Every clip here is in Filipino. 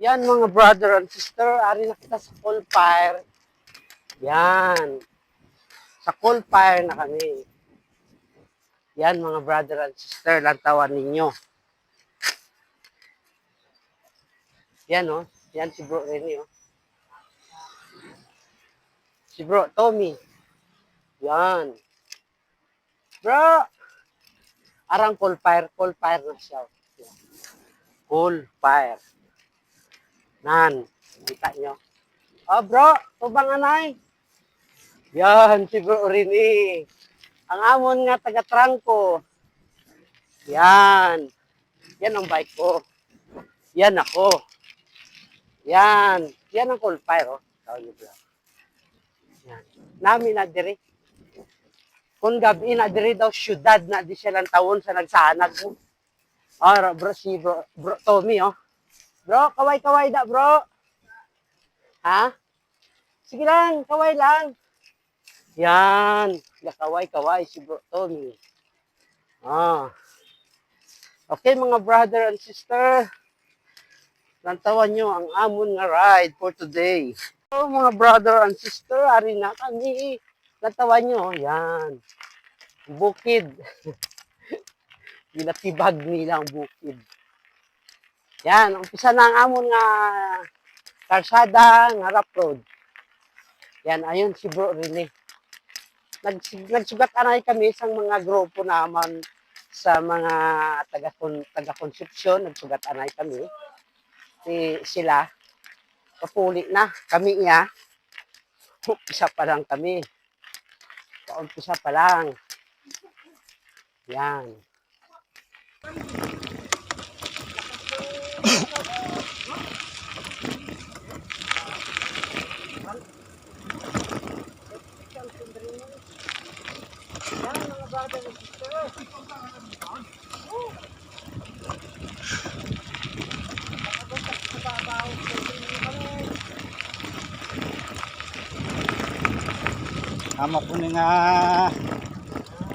Yan mga brother and sister, ari na kita sa coal fire. Yan. Sa coal fire na kami. Yan mga brother and sister, lantawan ninyo. Yan oh. Yan si bro Rene oh. Si bro Tommy. Yan. Bro! Arang coal fire na siya. Yan. Coal fire. Nan. Kita nyo. Oh bro, tubang anay. Yan si bro Rene. Ang amon nga taga-trangko. Yan. Yan ang bike ko. Yan ako. Yan. Yan ang coal fire, oh. Tawag niyo ba? Yan. Nami na diri. Kung gabi na diri daw, syudad na di siya lang tawon sa nagsanag mo. Oh, bro, si bro Tommy, oh. Bro, kaway-kaway da, bro. Ha? Sige lang, kaway lang. Yan. Kaway-kaway si bro Tommy. Ah. Okay, mga brother and sister. Lantawan nyo ang amon nga ride for today. So, mga brother and sister, ari na kami. Lantawan nyo, yan. Bukid. Ginatibag nila ang bukid. Yan, umpisa na ang amon nga karsada, nga rough road. Yan, ayun si bro Rene. Nagsugat anay kami sa mga grupo naman sa mga taga-konsepsyon, nagsugat anay kami. Sila, papuli na, kami niya, umpisa pa lang kami. Paumpisa pa lang. Yan. Amo ko ni nga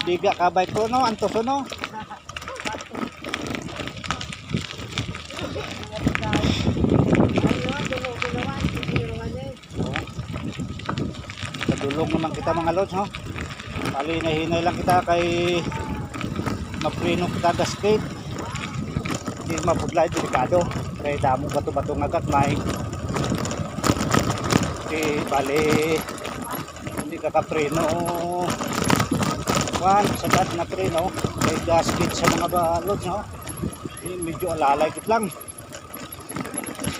biga kabay ko no, antos no. Kadulong naman kita mga lods no. Pali nahinay lang kita kay maprino kita gasket. Hindi mapudlay delikado. Kay damo bato-bato ngagat may. Bali hindi kakapreno sa dad na preno kay gasket sa mga balod no? Medyo alalay kit lang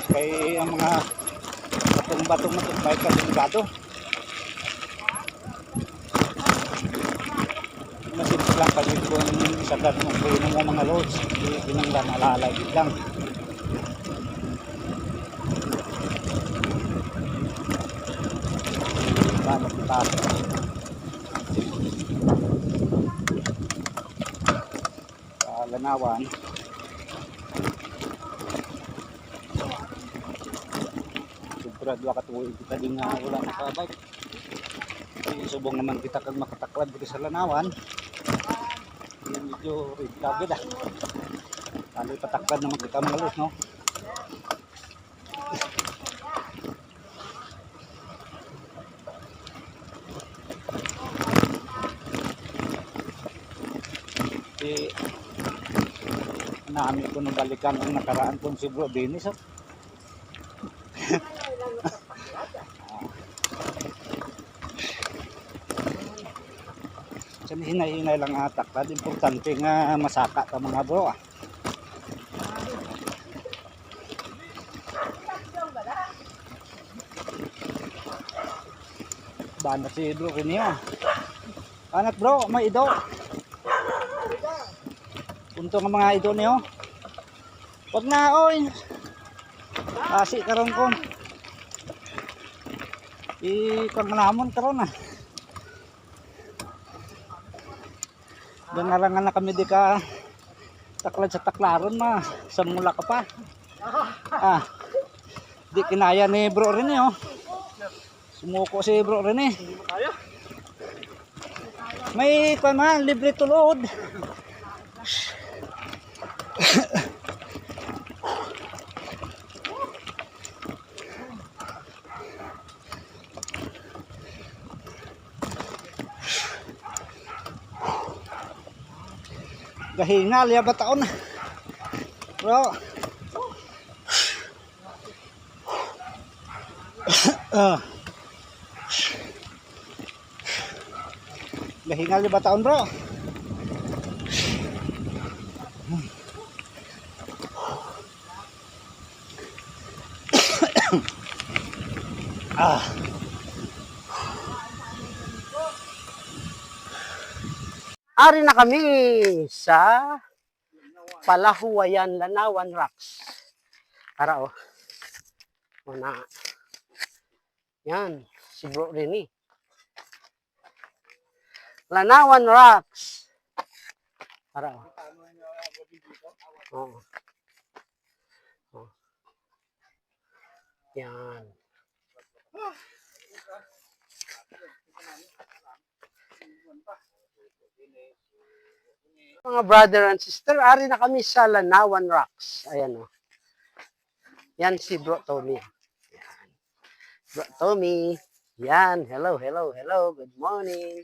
kay ang mga batong-batong matubay ka delikado masimple lang kasi kung sa dad ng preno mo mga loads hindi lang alalay kit lang Lanawan sobra dua katuig kita din nga wala nakabike subong naman kita kag makataklad dito sa Lanawan medyo rigtagid tali pataklad naman kita mga los no namin ko nabalikan ang nakaraan kong si bro Dennis hinay-hinay lang atak importante nga masaka ka mga bro bana si bro kaniya anak bro may ido punto ng mga ido niyo wag na oy kasi karon ko ikangamon karon na ganarangan na kami di ka taklad sa taklaron ma sa mula ka pa di kinaya ni bro Rene sumuko si bro Rene may man libre tulod Gahingal ya bataon. Bro. Gahingal ya bataon, bro. Ari na kami sa Palahuayan, Lanawan Rocks. Para oh. Muna. Yan, si Bro Rini. Lanawan Rocks. Para oh. Oh. Oh. Yan. Mga brother and sister, ari na kami sa Lanawan Rocks. Ayan o. Yan si Bro Tommy. Yan. Bro Tommy. Yan. Hello, hello, hello. Good morning.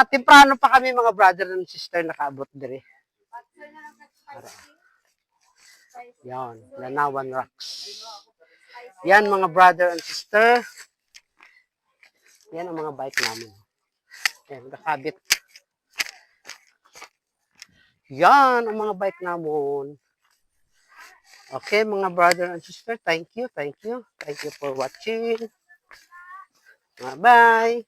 Temprano pa kami mga brother and sister nakaabot dire. Yan. Lanawan Rocks. Yan mga brother and sister. Yan ang mga bike namin. Yan, nakabit. Yan ang mga bike namon. Okay, mga brother and sister, thank you, thank you. Thank you for watching. Bye-bye.